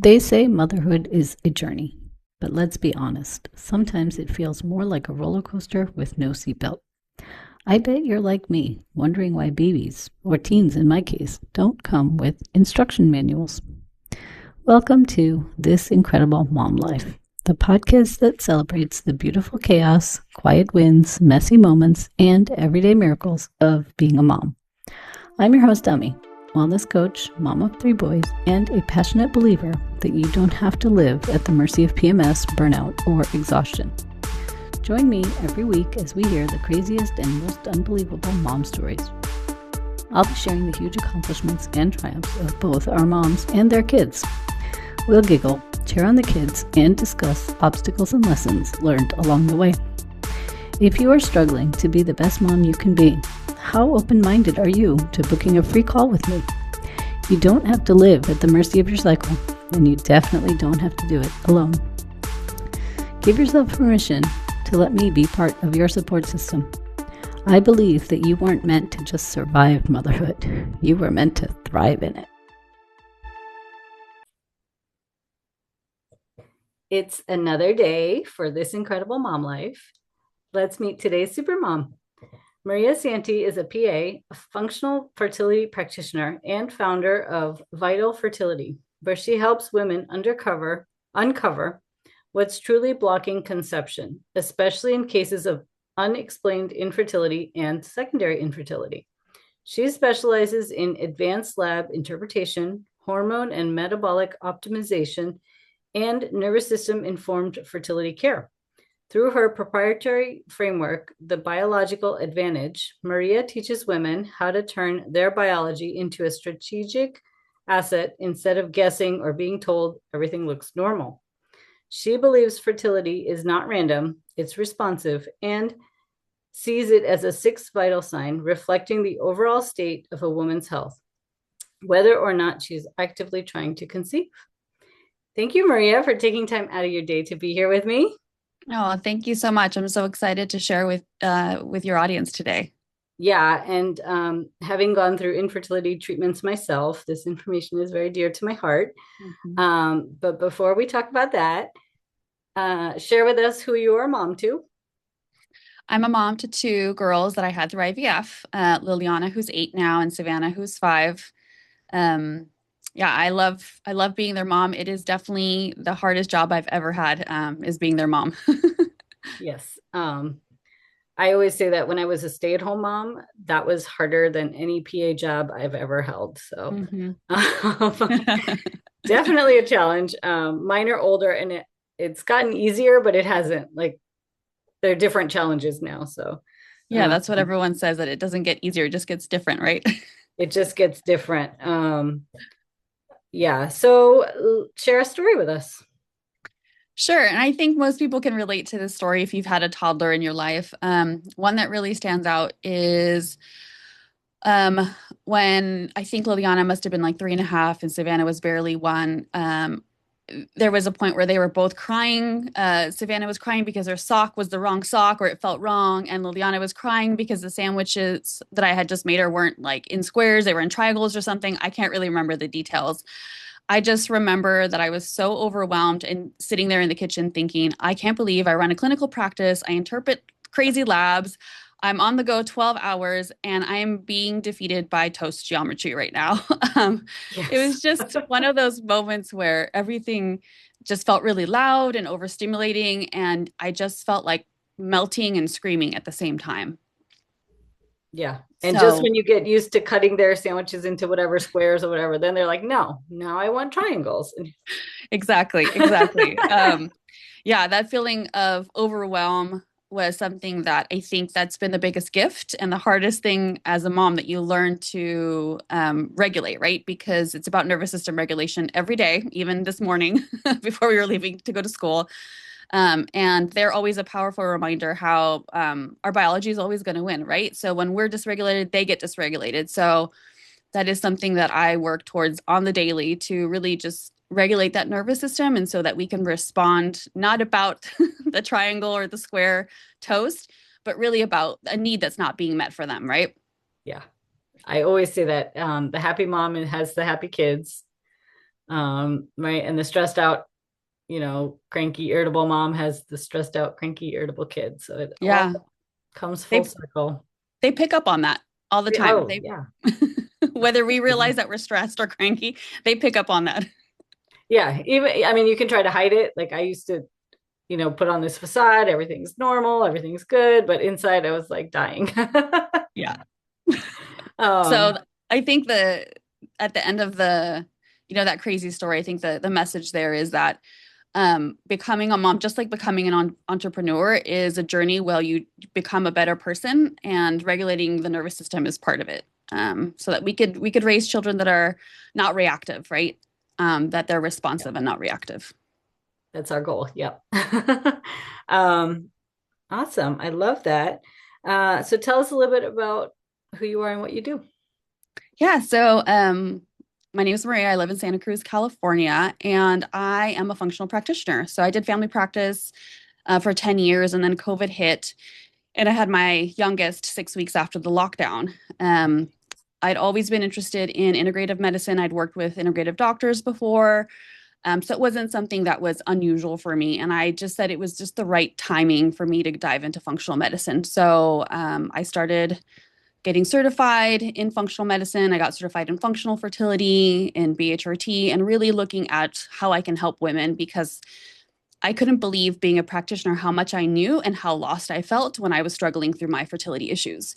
They say motherhood is a journey, but let's be honest, sometimes it feels more like a roller coaster with no seatbelt. I bet you're like me, wondering why babies, or teens in my case, don't come with instruction manuals. Welcome to This Incredible Mom Life, the podcast that celebrates the beautiful chaos, quiet wins, messy moments, and everyday miracles of being a mom. I'm your host, Dummy, wellness coach, mom of 3 boys, and a passionate believer that you don't have to live at the mercy of PMS, burnout, or exhaustion. Join me every week as we hear the craziest and most unbelievable mom stories. I'll be sharing the huge accomplishments and triumphs of both our moms and their kids. We'll giggle, cheer on the kids, and discuss obstacles and lessons learned along the way. If you are struggling to be the best mom you can be, how open-minded are you to booking a free call with me? You don't have to live at the mercy of your cycle, and you definitely don't have to do it alone. Give yourself permission to let me be part of your support system. I believe that you weren't meant to just survive motherhood. You were meant to thrive in it. It's another day for This Incredible Mom Life. Let's meet today's supermom. Maria Santee is a PA, a functional fertility practitioner, and founder of Vital Fertility, where she helps women uncover what's truly blocking conception, especially in cases of unexplained infertility and secondary infertility. She specializes in advanced lab interpretation, hormone and metabolic optimization, and nervous system informed fertility care. Through her proprietary framework, The Biological Advantage, Maria teaches women how to turn their biology into a strategic asset instead of guessing or being told everything looks normal. She believes fertility is not random, it's responsive, and sees it as a 6th vital sign reflecting the overall state of a woman's health, whether or not she's actively trying to conceive. Thank you, Maria, for taking time out of your day to be here with me. Oh, thank you so much. I'm so excited to share with your audience today. Yeah, and having gone through infertility treatments myself, this information is very dear to my heart. But before we talk about that, share with us who you are a mom to. I'm a mom to 2 girls that I had through IVF, Liliana, who's 8 now, and Savannah, who's 5. Yeah, I love being their mom. It is definitely the hardest job I've ever had, is being their mom. Yes. I always say that when I was a stay-at-home mom, that was harder than any PA job I've ever held. So definitely a challenge. Mine are older and it's gotten easier, but it hasn't. Like they're different challenges now. So Yeah, that's what everyone says, that it doesn't get easier, it just gets different, right? it just gets different. Yeah. So share a story with us. Sure. And I think most people can relate to this story if you've had a toddler in your life. One that really stands out is um, when I think Liliana must have been like 3.5 and Savannah was barely 1. There was a point where they were both crying. Savannah was crying because her sock was the wrong sock or it felt wrong. And Liliana was crying because the sandwiches that I had just made her weren't like in squares, they were in triangles or something. I can't really remember the details. I just remember that I was so overwhelmed and sitting there in the kitchen thinking, I can't believe I run a clinical practice. I interpret crazy labs. I'm on the go 12 hours and I'm being defeated by toast geometry right now. It was just one of those moments where everything just felt really loud and overstimulating. And I just felt like melting and screaming at the same time. Yeah. And just So when you get used to cutting their sandwiches into whatever squares or whatever, then they're like, no, now I want triangles. exactly. Yeah, that feeling of overwhelm was something that I think that's been the biggest gift and the hardest thing as a mom, that you learn to regulate, right? Because it's about nervous system regulation every day, even this morning before we were leaving to go to school. And they're always a powerful reminder how our biology is always going to win, right? So when we're dysregulated, they get dysregulated. So that is something that I work towards on the daily, to really just regulate that nervous system, and so that we can respond not about the triangle or the square toast, but really about a need that's not being met for them, right? Yeah. I always say that the happy mom has the happy kids. Right. And the stressed out, cranky, irritable mom has the stressed out, cranky, irritable kid. So it all Yeah. comes full They circle. they pick up on that all the time. Oh, They yeah. whether we realize that we're stressed or cranky, they pick up on that. Yeah. Even, I mean, you can try to hide it. Like I used to, put on this facade, everything's normal, everything's good. But inside I was like dying. Yeah. um, So I think at the end of that crazy story, I think the message there is that becoming a mom, just like becoming an entrepreneur, is a journey where you become a better person, and regulating the nervous system is part of it. So that we could raise children that are not reactive, right? That they're yeah, responsive and not reactive. that's our goal. Yep. um, awesome. I love that. So tell us a little bit about who you are and what you do. Yeah, so my name is Maria. I live in Santa Cruz, California, and I am a functional practitioner. So I did family practice for 10 years, and then COVID hit, and I had my youngest 6 weeks after the lockdown. I'd always been interested in integrative medicine. I'd worked with integrative doctors before. So it wasn't something that was unusual for me. And I just said it was just the right timing for me to dive into functional medicine. So I started getting certified in functional medicine. I got certified in functional fertility, in BHRT, and really looking at how I can help women, because I couldn't believe, being a practitioner, how much I knew and how lost I felt when I was struggling through my fertility issues.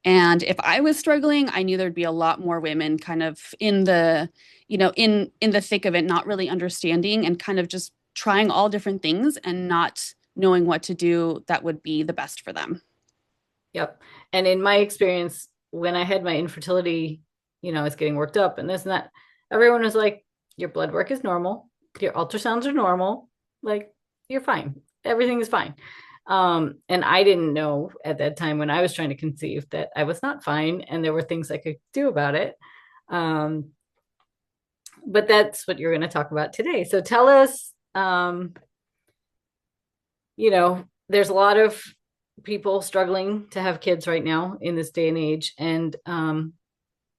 And if I was struggling, I knew there'd be a lot more women kind of in the, in the thick of it, not really understanding and kind of just trying all different things and not knowing what to do that would be the best for them. Yep. And in my experience, when I had my infertility, I was getting worked up and this and that, everyone was like, your blood work is normal. Your ultrasounds are normal. Like, you're fine. Everything is fine. And I didn't know at that time when I was trying to conceive that I was not fine and there were things I could do about it. Um, but that's what you're going to talk about today. So tell us, there's a lot of people struggling to have kids right now in this day and age. And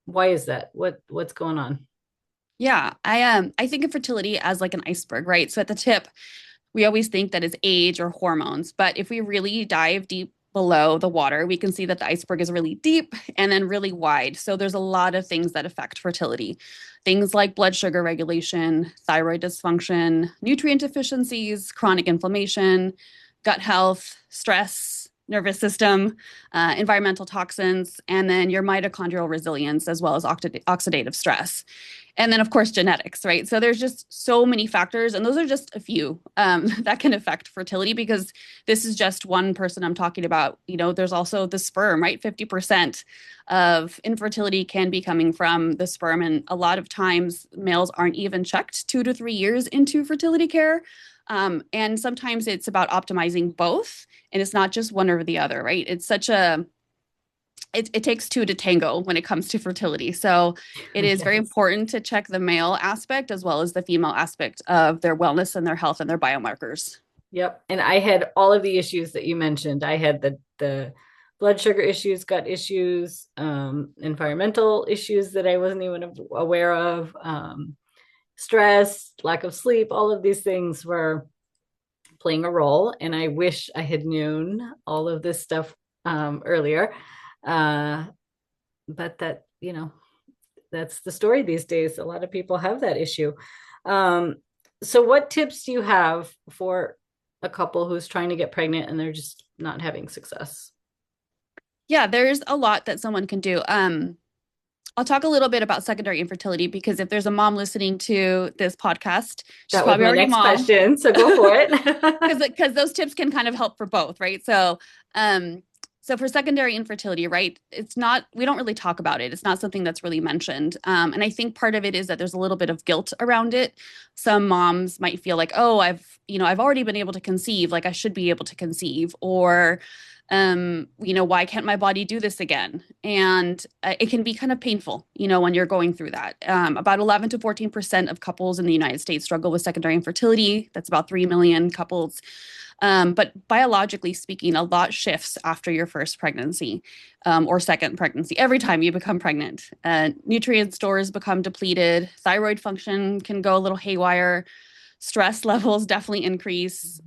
why is that? What's going on? Yeah, I think of fertility as like an iceberg, right? So at the tip, we always think that it's age or hormones, but if we really dive deep below the water, we can see that the iceberg is really deep and then really wide. So there's a lot of things that affect fertility. Things like blood sugar regulation, thyroid dysfunction, nutrient deficiencies, chronic inflammation, gut health, stress, nervous system, environmental toxins, and then your mitochondrial resilience, as well as oxidative stress. And then, of course, genetics, right? So there's just so many factors, and those are just a few that can affect fertility, because this is just one person I'm talking about. There's also the sperm, right? 50% of infertility can be coming from the sperm. And a lot of times males aren't even checked 2 to 3 years into fertility care. And sometimes it's about optimizing both, and it's not just one or the other, right? It takes two to tango when it comes to fertility. So it is very Yes. important to check the male aspect as well as the female aspect of their wellness and their health and their biomarkers. Yep. And I had all of the issues that you mentioned. I had the blood sugar issues, gut issues, environmental issues that I wasn't even aware of, stress, lack of sleep, all of these things were playing a role. And I wish I had known all of this stuff earlier. Uh, but that's the story these days. A lot of people have that issue. Um, so what tips do you have for a couple who's trying to get pregnant and they're just not having success? Yeah, there's a lot that someone can do. I'll talk a little bit about secondary infertility, because if there's a mom listening to this podcast, she's That was probably my already a next mom, question. So go for it. because those tips can kind of help for both, right? Um, so for secondary infertility, right, it's not, we don't really talk about it. It's not something that's really mentioned. And I think part of it is that there's a little bit of guilt around it. Some moms might feel like, oh, I've already been able to conceive, like I should be able to conceive, or why can't my body do this again? And it can be kind of painful, when you're going through that. About 11 to 14% of couples in the United States struggle with secondary infertility. That's about 3 million couples. But biologically speaking, a lot shifts after your first pregnancy or second pregnancy. Every time you become pregnant, nutrient stores become depleted, thyroid function can go a little haywire, stress levels definitely increase.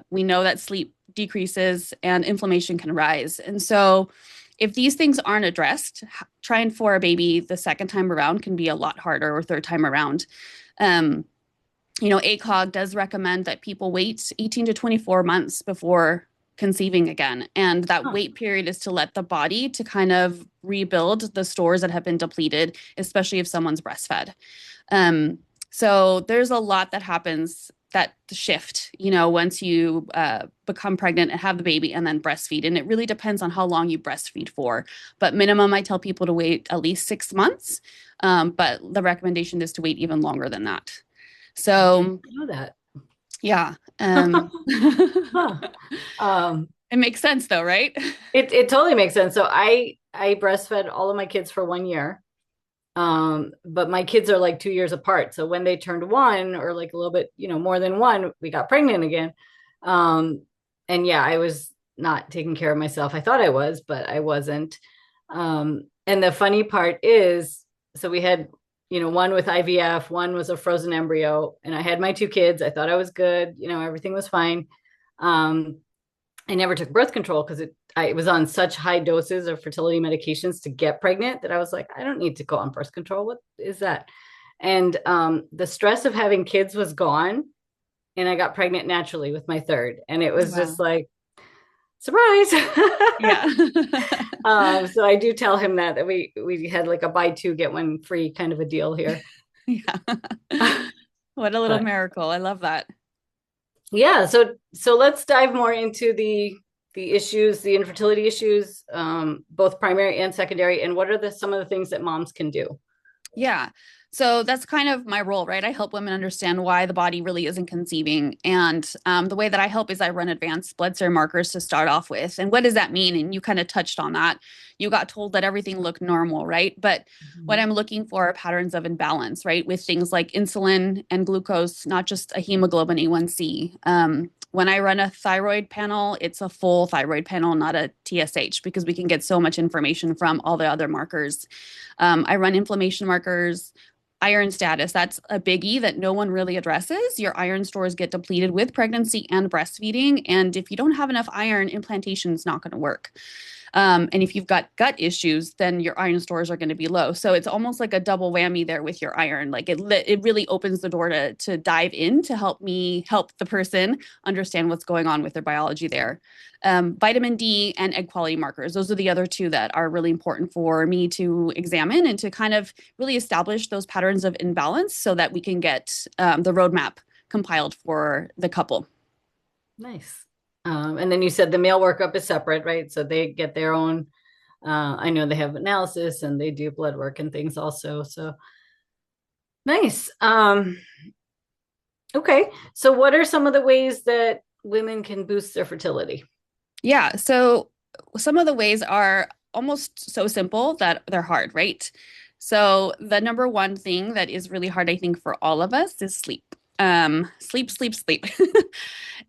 We know that sleep decreases and inflammation can rise. And so if these things aren't addressed, trying for a baby the second time around can be a lot harder, or third time around. ACOG does recommend that people wait 18 to 24 months before conceiving again. And that wait period is to let the body to kind of rebuild the stores that have been depleted, especially if someone's breastfed. So there's a lot that happens that shift, once you become pregnant and have the baby and then breastfeed. And it really depends on how long you breastfeed for. But minimum, I tell people to wait at least 6 months. But the recommendation is to wait even longer than that. So I didn't know that. Yeah. It makes sense though, right? It totally makes sense. So I breastfed all of my kids for 1 year. But my kids are like 2 years apart. So when they turned 1, or like a little bit, more than 1, we got pregnant again. And yeah, I was not taking care of myself. I thought I was, but I wasn't. And the funny part is, so we had, one with IVF, one was a frozen embryo, and I had my 2 kids. I thought I was good. Everything was fine. I never took birth control because I was on such high doses of fertility medications to get pregnant that I was like, I don't need to go on birth control. What is that? And the stress of having kids was gone, and I got pregnant naturally with my 3rd. And it was just like, surprise. Yeah. So I do tell him that we had like a buy 2 get 1 free kind of a deal here. Yeah. What a little miracle. I love that. Yeah. So let's dive more into the issues, the infertility issues, both primary and secondary, and what are some of the things that moms can do? Yeah. So that's kind of my role, right? I help women understand why the body really isn't conceiving. And the way that I help is I run advanced blood serum markers to start off with. And what does that mean? And you kind of touched on that. You got told that everything looked normal, right? But what I'm looking for are patterns of imbalance, right? With things like insulin and glucose, not just a hemoglobin A1C. When I run a thyroid panel, it's a full thyroid panel, not a TSH, because we can get so much information from all the other markers. I run inflammation markers, iron status. That's a biggie that no one really addresses. Your iron stores get depleted with pregnancy and breastfeeding. And if you don't have enough iron, implantation is not going to work. And if you've got gut issues, then your iron stores are going to be low. So it's almost like a double whammy there with your iron. Like it really opens the door to dive in to help the person understand what's going on with their biology there. Vitamin D and egg quality markers. Those are the other 2 that are really important for me to examine and to kind of really establish those patterns of imbalance so that we can get the roadmap compiled for the couple. Nice. And then you said the male workup is separate, right? So they get their own, I know they have analysis and they do blood work and things also. So nice. Okay. So what are some of the ways that women can boost their fertility? Yeah. So some of the ways are almost so simple that they're hard, right? So the number one thing that is really hard, I think, for all of us is sleep. Sleep.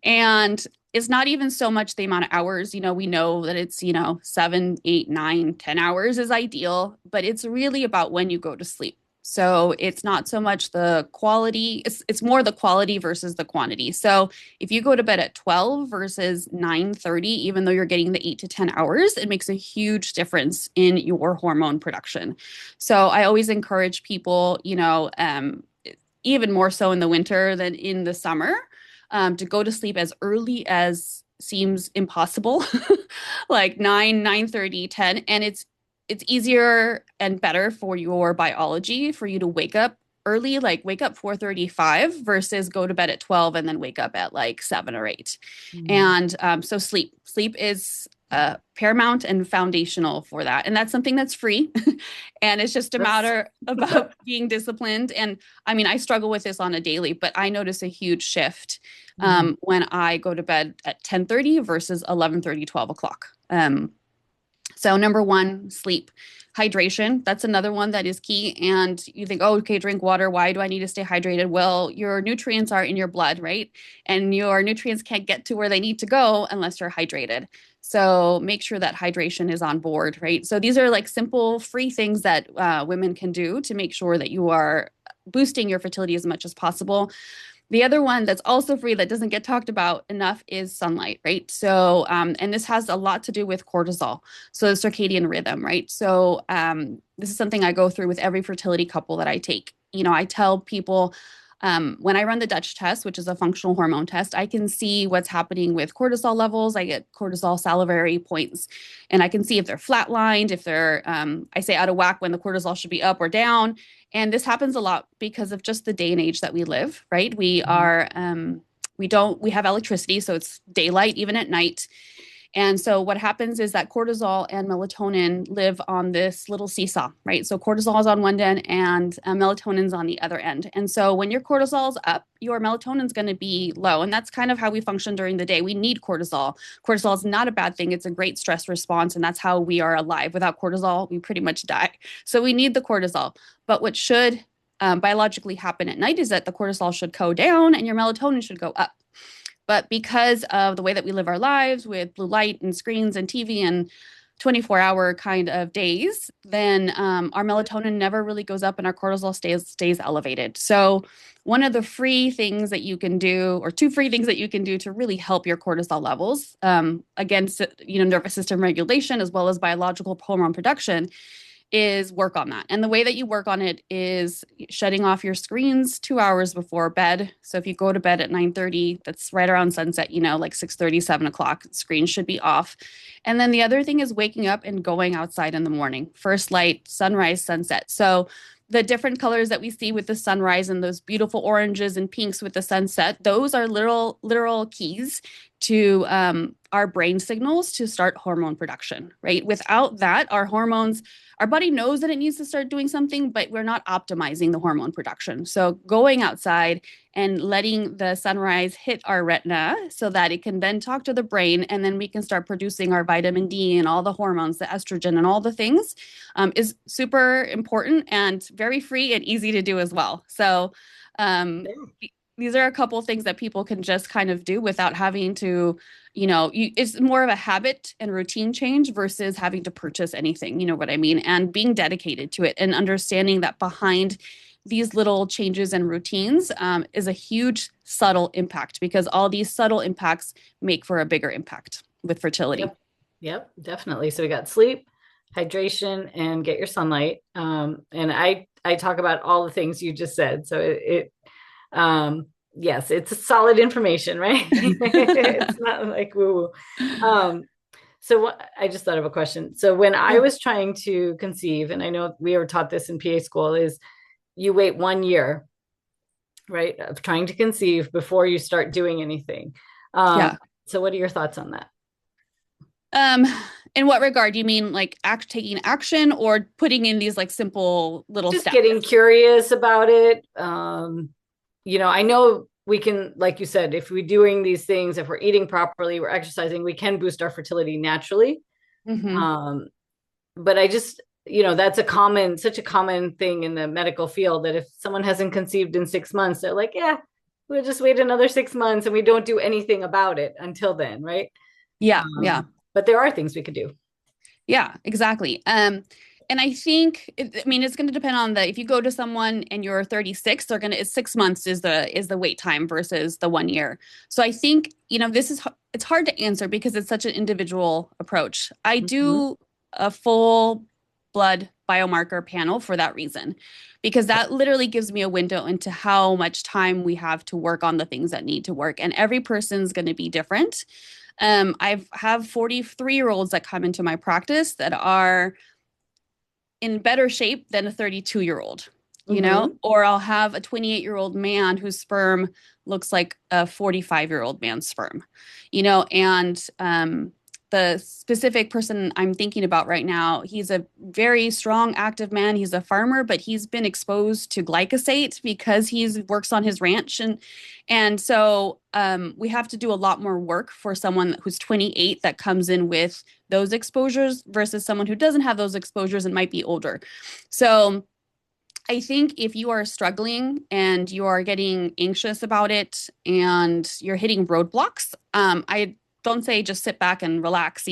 And it's not even so much the amount of hours. We know that it's, 7, 8, 9, 10 hours is ideal, but it's really about when you go to sleep. So it's not so much the quality, it's more the quality versus the quantity. So if you go to bed at 12 versus 9:30, even though you're getting the 8 to 10 hours, it makes a huge difference in your hormone production. So I always encourage people, even more so in the winter than in the summer, to go to sleep as early as seems impossible, like 9, 9:30, 10. And it's easier and better for your biology for you to wake up early, like wake up 4:35 versus go to bed at 12 and then wake up at like 7 or 8. And so sleep is paramount and foundational for that. And that's something that's free. And it's just a matter about being disciplined. And I mean, I struggle with this on a daily, but I notice a huge shift when I go to bed at 10:30 versus 11:30, 12 o'clock. So number one, sleep. Hydration, that's another one that is key. And you think, oh, okay, drink water. Why do I need to stay hydrated? Well, your nutrients are in your blood, right? And your nutrients can't get to where they need to go unless you're hydrated. So make sure that hydration is on board, right? So these are like simple, free things that women can do to make sure that you are boosting your fertility as much as possible. The other one that's also free that doesn't get talked about enough is sunlight, right? So, and this has a lot to do with cortisol, so circadian rhythm, right? So, this is something I go through with every fertility couple that I take. You know, I tell people when I run the Dutch test, which is a functional hormone test, I can see what's happening with cortisol levels. I get cortisol salivary points, and I can see if they're flatlined, if they're, I say out of whack when the cortisol should be up or down. And this happens a lot because of just the day and age that we live, right? We are, we have electricity, so it's daylight even at night. And so what happens is that cortisol and melatonin live on this little seesaw, right? So cortisol is on one end and melatonin's on the other end. And so when your cortisol is up, your melatonin's going to be low. And that's kind of how we function during the day. We need cortisol. Cortisol is not a bad thing. It's a great stress response. And that's how we are alive. Without cortisol, we pretty much die. So we need the cortisol. But what should biologically happen at night is that the cortisol should go down and your melatonin should go up. But because of the way that we live our lives with blue light and screens and TV and 24-hour kind of days, then our melatonin never really goes up and our cortisol stays elevated. So one of the free things that you can do, or two free things that you can do to really help your cortisol levels against, nervous system regulation as well as biological hormone production, is work on that. And the way that you work on it is shutting off your screens 2 hours before bed. So if you go to bed at 9:30, that's right around sunset, like 6:30, 7 o'clock, screens should be off. And then the other thing is waking up and going outside in the morning. First light, sunrise, sunset. So the different colors that we see with the sunrise and those beautiful oranges and pinks with the sunset, those are literal keys to our brain signals to start hormone production, right? Without that, our body knows that it needs to start doing something, but we're not optimizing the hormone production. So going outside and letting the sunrise hit our retina so that it can then talk to the brain, and then we can start producing our vitamin D and all the hormones, the estrogen and all the things, is super important and very free and easy to do as well. So these are a couple of things that people can just kind of do without having to, it's more of a habit and routine change versus having to purchase anything, you know what I mean? And being dedicated to it and understanding that behind these little changes and routines is a huge subtle impact, because all these subtle impacts make for a bigger impact with fertility. Yep, definitely. So we got sleep, hydration, and get your sunlight. And I talk about all the things you just said. So yes, it's solid information, right? It's not like woo woo. So I just thought of a question. So when I was trying to conceive, and I know we were taught this in PA school, is you wait 1 year, right, of trying to conceive before you start doing anything. So what are your thoughts on that? In what regard? You mean like taking action or putting in these like simple little just steps? Getting curious about it. I know we can, like you said, if we're doing these things, if we're eating properly, we're exercising, we can boost our fertility naturally. But I just, that's such a common thing in the medical field, that if someone hasn't conceived in 6 months, they're like, yeah, we'll just wait another 6 months, and we don't do anything about it until then. Right. Yeah. But there are things we could do. Yeah, exactly. And I think, it's going to depend on if you go to someone and you're 36, it's 6 months is the wait time versus the 1 year. So I think, it's hard to answer because it's such an individual approach. I do a full blood biomarker panel for that reason, because that literally gives me a window into how much time we have to work on the things that need to work. And every person's going to be different. I have 43-year-olds that come into my practice that are in better shape than a 32-year-old, or I'll have a 28-year-old man whose sperm looks like a 45-year-old man's sperm, and the specific person I'm thinking about right now, he's a very strong, active man. He's a farmer, but he's been exposed to glyphosate because he works on his ranch. And so we have to do a lot more work for someone who's 28 that comes in with those exposures versus someone who doesn't have those exposures and might be older. So I think if you are struggling and you are getting anxious about it and you're hitting roadblocks, I don't say just sit back and relax,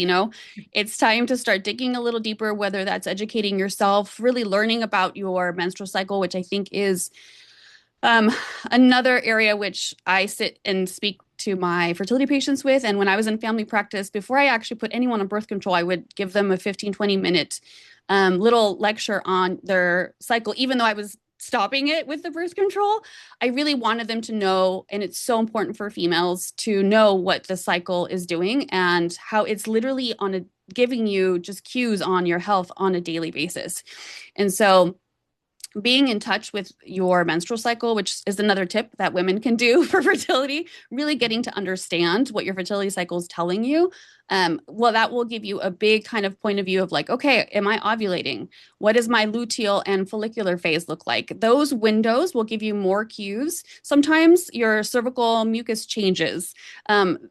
It's time to start digging a little deeper, whether that's educating yourself, really learning about your menstrual cycle, which I think is another area which I sit and speak to my fertility patients with. And when I was in family practice, before I actually put anyone on birth control, I would give them a 15, 20-minute little lecture on their cycle, even though I was stopping it with the birth control. I really wanted them to know, and it's so important for females to know what the cycle is doing and how it's literally giving you just cues on your health on a daily basis. And so being in touch with your menstrual cycle, which is another tip that women can do for fertility, really getting to understand what your fertility cycle is telling you. Well, that will give you a big kind of point of view of like, okay, am I ovulating? What does my luteal and follicular phase look like? Those windows will give you more cues. Sometimes your cervical mucus changes. Then,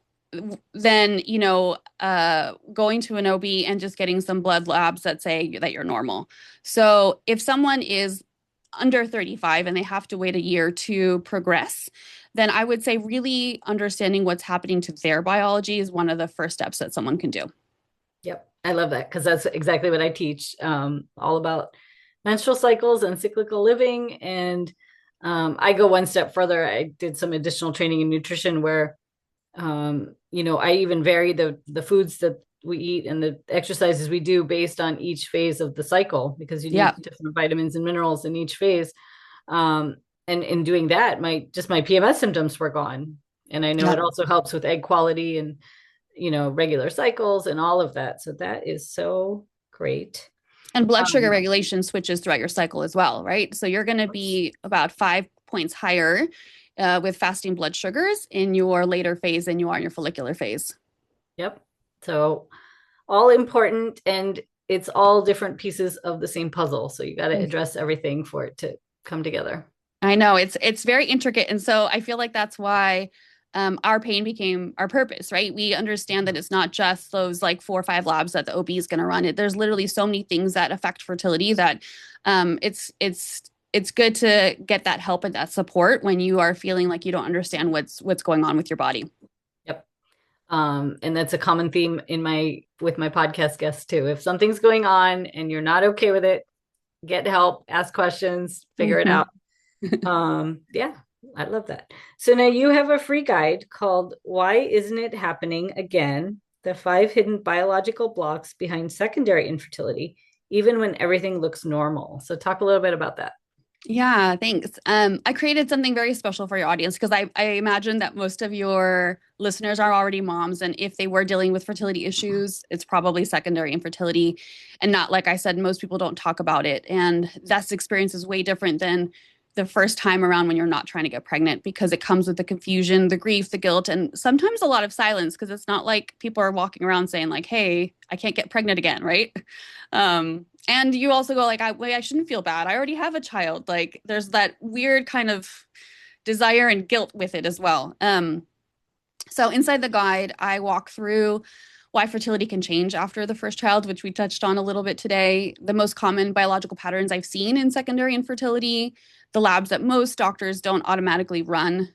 going to an OB and just getting some blood labs that say that you're normal. So if someone is under 35 and they have to wait a year to progress, then I would say really understanding what's happening to their biology is one of the first steps that someone can do. Yep. I love that because that's exactly what I teach, all about menstrual cycles and cyclical living. And I go one step further. I did some additional training in nutrition where, I even vary the foods that we eat and the exercises we do based on each phase of the cycle, because you need different vitamins and minerals in each phase. And in doing that, my PMS symptoms were gone. And I know it also helps with egg quality and, regular cycles and all of that. So that is so great. And blood sugar regulation switches throughout your cycle as well, right? So you're going to be about 5 points higher with fasting blood sugars in your later phase than you are in your follicular phase. Yep. So all important, and it's all different pieces of the same puzzle. So you got to address everything for it to come together. I know it's very intricate. And so I feel like that's why our pain became our purpose, right? We understand that it's not just those like 4 or 5 labs that the OB is going to run it. There's literally so many things that affect fertility that it's good to get that help and that support when you are feeling like you don't understand what's going on with your body. Yep. And that's a common theme with my podcast guests too. If something's going on and you're not okay with it, get help, ask questions, figure it out. Yeah, I love that. So now you have a free guide called Why Isn't It Happening Again? The 5 Hidden Biological Blocks Behind Secondary Infertility, Even When Everything Looks Normal. So talk a little bit about that. Yeah, thanks. I created something very special for your audience because I imagine that most of your listeners are already moms. And if they were dealing with fertility issues, it's probably secondary infertility. And not, like I said, most people don't talk about it. And that experience is way different than the first time around when you're not trying to get pregnant, because it comes with the confusion, the grief, the guilt, and sometimes a lot of silence, because it's not like people are walking around saying like, hey, I can't get pregnant again, right? And you also go like, I shouldn't feel bad. I already have a child. Like there's that weird kind of desire and guilt with it as well. So inside the guide, I walk through why fertility can change after the first child, which we touched on a little bit today, the most common biological patterns I've seen in secondary infertility, the labs that most doctors don't automatically run,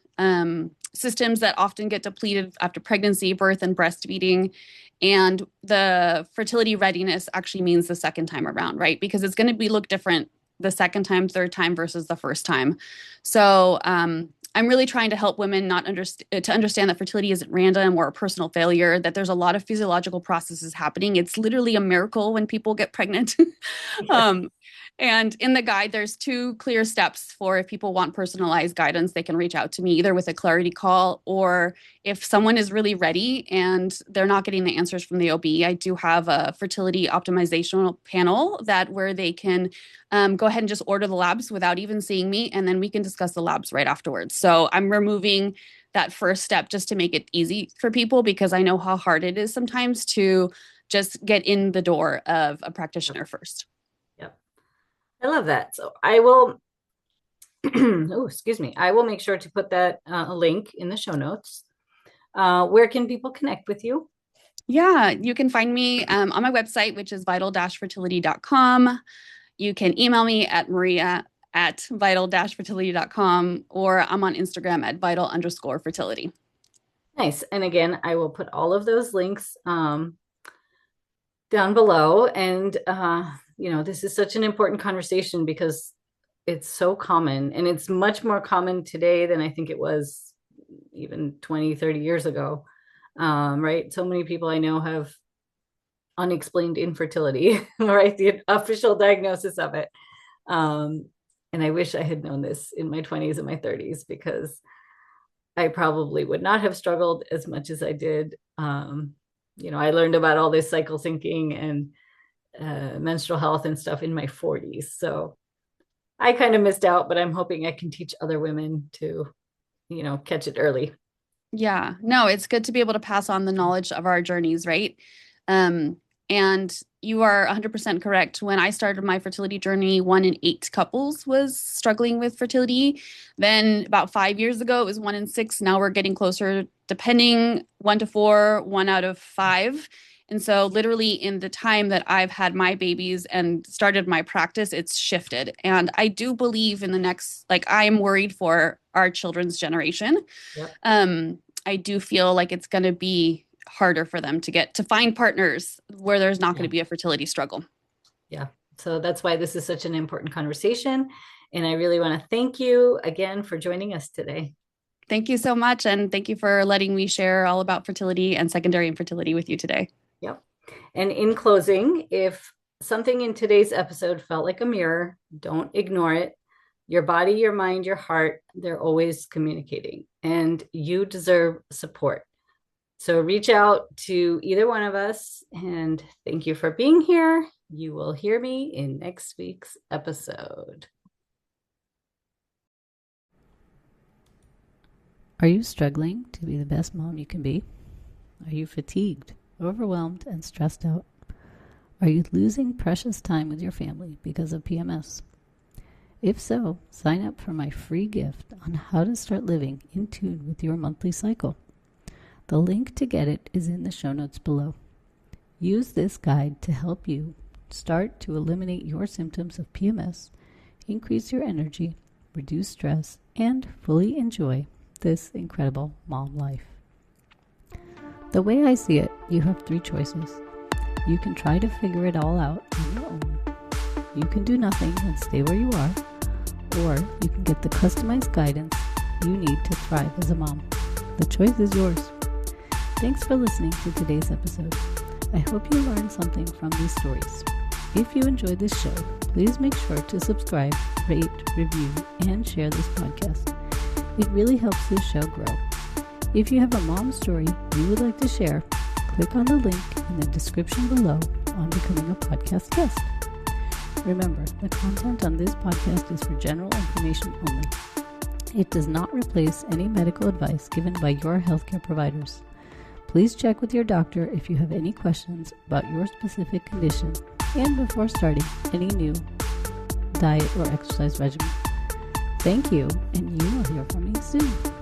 systems that often get depleted after pregnancy, birth, and breastfeeding. And the fertility readiness actually means the second time around, right? Because it's going to look different the second time, third time versus the first time. So I'm really trying to help women to understand that fertility isn't random or a personal failure, that there's a lot of physiological processes happening. It's literally a miracle when people get pregnant. And in the guide, there's 2 clear steps for if people want personalized guidance, they can reach out to me either with a clarity call, or if someone is really ready and they're not getting the answers from the OB, I do have a fertility optimization panel where they can go ahead and just order the labs without even seeing me, and then we can discuss the labs right afterwards. So I'm removing that first step just to make it easy for people, because I know how hard it is sometimes to just get in the door of a practitioner first. Yep. I love that. So I will, oh, excuse me. I will make sure to put that link in the show notes. Where can people connect with you? Yeah, you can find me on my website, which is vital-fertility.com. You can email me at maria@vital-fertility.com, or I'm on Instagram at vital_fertility. Nice. And again, I will put all of those links down below. And, this is such an important conversation because it's so common, and it's much more common today than I think it was even 20, 30 years ago. Right? So many people I know have unexplained infertility, right? The official diagnosis of it. And I wish I had known this in my 20s and my 30s, because I probably would not have struggled as much as I did. I learned about all this cycle syncing and menstrual health and stuff in my 40s. So I kind of missed out, but I'm hoping I can teach other women to, catch it early. Yeah, no, it's good to be able to pass on the knowledge of our journeys, right? And you are 100% correct. When I started my fertility journey, 1 in 8 couples was struggling with fertility. Then about 5 years ago, it was 1 in 6. Now we're getting closer, depending, 1 to 4, 1 out of 5. And so literally in the time that I've had my babies and started my practice, it's shifted. And I do believe in the next, I'm worried for our children's generation. Yep. I do feel like it's going to be harder for them to find partners where there's not going to be a fertility struggle. Yeah. So that's why this is such an important conversation. And I really want to thank you again for joining us today. Thank you so much. And thank you for letting me share all about fertility and secondary infertility with you today. Yep. And in closing, if something in today's episode felt like a mirror, don't ignore it. Your body, your mind, your heart, they're always communicating, and you deserve support. So reach out to either one of us, and thank you for being here. You will hear me in next week's episode. Are you struggling to be the best mom you can be? Are you fatigued, overwhelmed, and stressed out? Are you losing precious time with your family because of PMS? If so, sign up for my free gift on how to start living in tune with your monthly cycle. The link to get it is in the show notes below. Use this guide to help you start to eliminate your symptoms of PMS, increase your energy, reduce stress, and fully enjoy this incredible mom life. The way I see it, you have 3 choices. You can try to figure it all out on your own. You can do nothing and stay where you are, or you can get the customized guidance you need to thrive as a mom. The choice is yours. Thanks for listening to today's episode. I hope you learned something from these stories. If you enjoyed this show, please make sure to subscribe, rate, review, and share this podcast. It really helps this show grow. If you have a mom story you would like to share, click on the link in the description below on becoming a podcast guest. Remember, the content on this podcast is for general information only. It does not replace any medical advice given by your healthcare providers. Please check with your doctor if you have any questions about your specific condition and before starting any new diet or exercise regimen. Thank you, and you will hear from me soon.